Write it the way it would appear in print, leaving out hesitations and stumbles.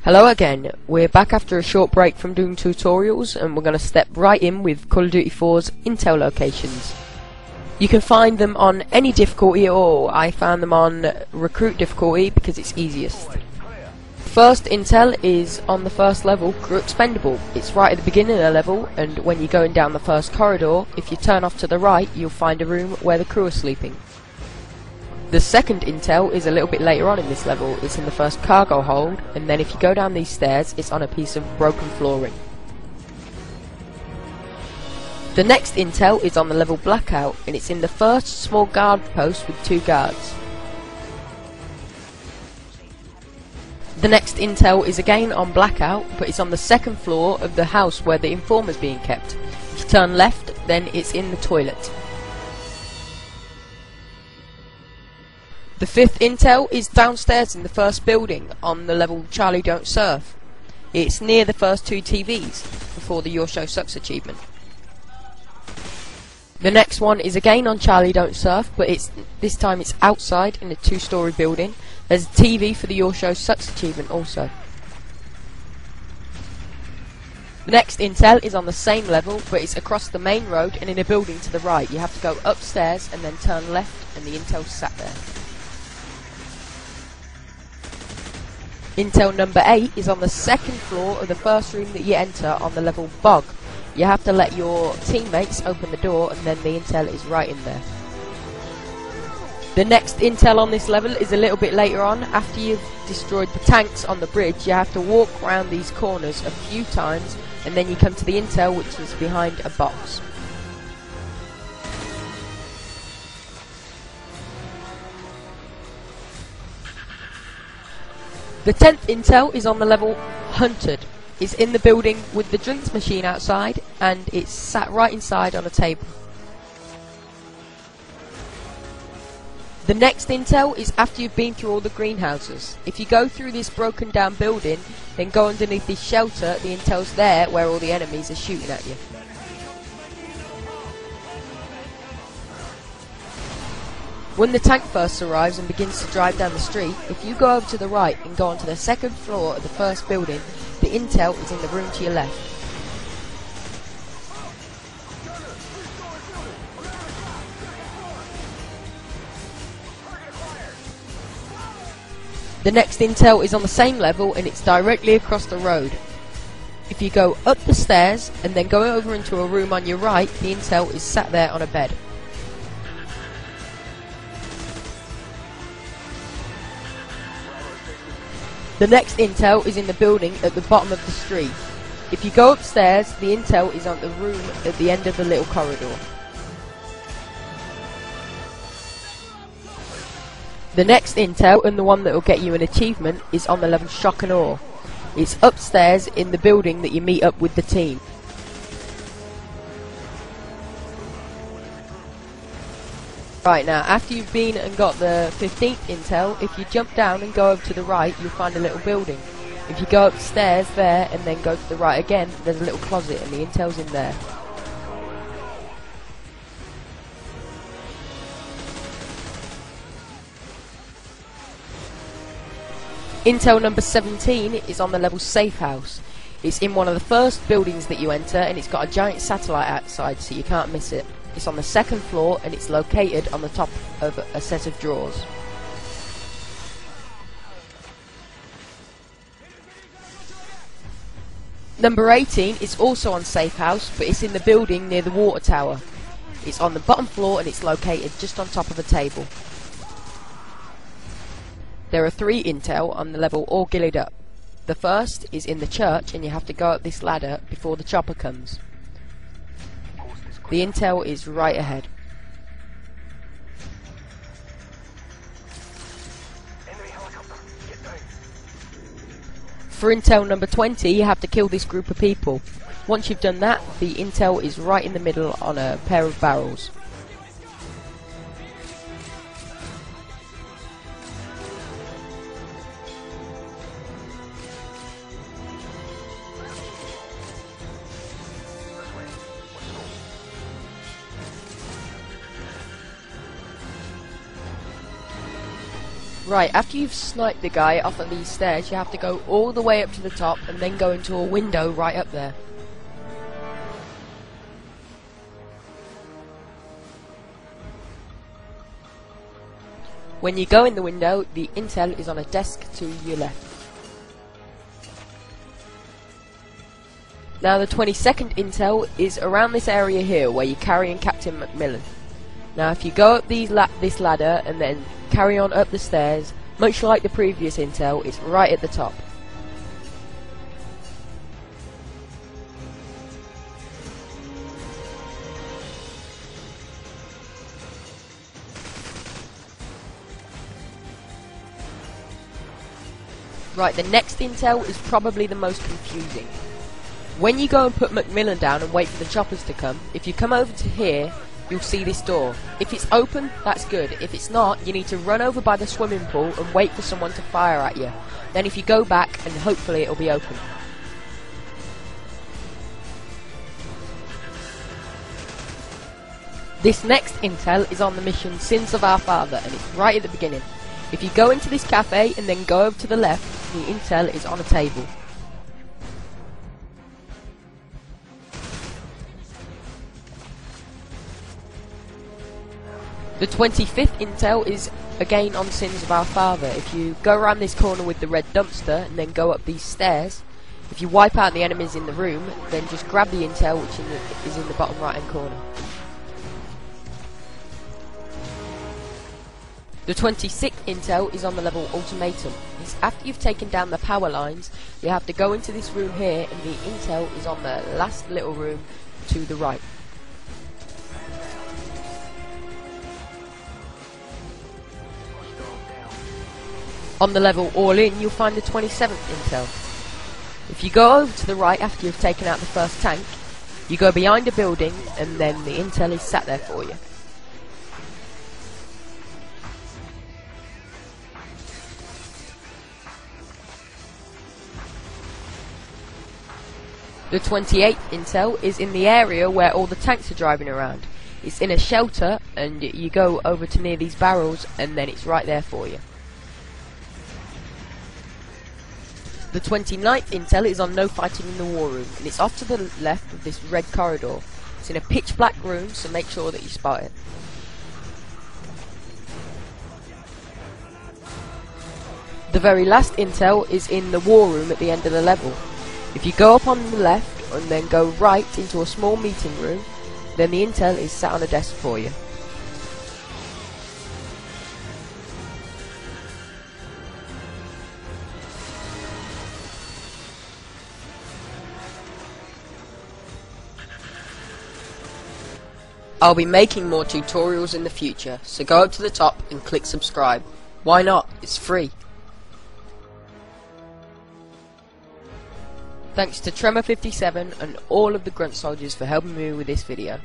Hello again, we're back after a short break from doing tutorials and we're going to step right in with Call of Duty 4's intel locations. You can find them on any difficulty at all. I found them on recruit difficulty because it's easiest. First intel is on the first level, crew expendable. It's right at the beginning of the level, and when you're going down the first corridor, if you turn off to the right you'll find a room where the crew are sleeping. The second intel is a little bit later on in this level. It's in the first cargo hold, and then if you go down these stairs it's on a piece of broken flooring. The next intel is on the level Blackout, and it's in the first small guard post with 2 guards. The next intel is again on Blackout, but it's on the second floor of the house where the informer's being kept. If you turn left, then it's in the toilet. The fifth intel is downstairs in the first building on the level Charlie Don't Surf. It's near the first 2 TVs before the Your Show Sucks achievement. The next one is again on Charlie Don't Surf, but this time it's outside in a 2-story building. There's a TV for the Your Show Sucks achievement also. The next intel is on the same level, but it's across the main road and in a building to the right. You have to go upstairs and then turn left, and the intel's sat there. Intel number 8 is on the second floor of the first room that you enter on the level Bog. You have to let your teammates open the door, and then the intel is right in there. The next intel on this level is a little bit later on. After you've destroyed the tanks on the bridge, you have to walk around these corners a few times, and then you come to the intel, which is behind a box. The 10th intel is on the level Hunted. It's in the building with the drinks machine outside, and it's sat right inside on a table. The next intel is after you've been through all the greenhouses. If you go through this broken down building, then go underneath this shelter, the intel's there where all the enemies are shooting at you. When the tank first arrives and begins to drive down the street, if you go over to the right and go onto the second floor of the first building, the intel is in the room to your left. The next intel is on the same level, and it's directly across the road. If you go up the stairs and then go over into a room on your right, the intel is sat there on a bed. The next intel is in the building at the bottom of the street. If you go upstairs, the intel is on the room at the end of the little corridor. The next intel, and the one that will get you an achievement, is on the level Shock and Awe. It's upstairs in the building that you meet up with the team. Right, now after you've been and got the 15th intel, if you jump down and go over to the right, you'll find a little building. If you go upstairs there and then go to the right again, there's a little closet and the intel's in there. Intel number 17 is on the level Safe House. It's in one of the first buildings that you enter, and it's got a giant satellite outside so you can't miss it. It's on the second floor, and it's located on the top of a set of drawers. Number 18 is also on Safe House, but it's in the building near the water tower. It's on the bottom floor, and it's located just on top of a table. There are 3 intel on the level All Gillied Up. The first is in the church, and you have to go up this ladder before the chopper comes. The intel is right ahead. For intel number 20, you have to kill this group of people. Once you've done that, the intel is right in the middle on a pair of barrels. Right, after you've sniped the guy off of these stairs, you have to go all the way up to the top and then go into a window right up there. When you go in the window, the intel is on a desk to your left. Now the 22nd intel is around this area here where you're carrying Captain Macmillan. Now if you go up this ladder and then carry on up the stairs, much like the previous intel, it's right at the top. Right, the next intel is probably the most confusing. When you go and put Macmillan down and wait for the choppers to come, if you come over to here, you'll see this door. If it's open, that's good. If it's not, you need to run over by the swimming pool and wait for someone to fire at you. Then if you go back, and hopefully it'll be open. This next intel is on the mission Sins of Our Father, and it's right at the beginning. If you go into this cafe and then go over to the left, the intel is on a table. The 25th intel is again on Sins of Our Father. If you go around this corner with the red dumpster and then go up these stairs, if you wipe out the enemies in the room, then just grab the intel which is in the bottom right hand corner. The 26th intel is on the level Ultimatum. It's after you've taken down the power lines, you have to go into this room here, and the intel is on the last little room to the right. On the level All In, you'll find the 27th intel. If you go over to the right after you've taken out the first tank, you go behind a building, and then the intel is sat there for you. The 28th intel is in the area where all the tanks are driving around. It's in a shelter, and you go over to near these barrels, and then it's right there for you. The 29th intel is on No Fighting in the War Room, and it's off to the left of this red corridor. It's in a pitch black room, so make sure that you spot it. The very last intel is in the War Room at the end of the level. If you go up on the left and then go right into a small meeting room, then the intel is sat on a desk for you. I'll be making more tutorials in the future, so go up to the top and click subscribe. Why not? It's free. Thanks to Tremor57 and all of the Grunt Soldiers for helping me with this video.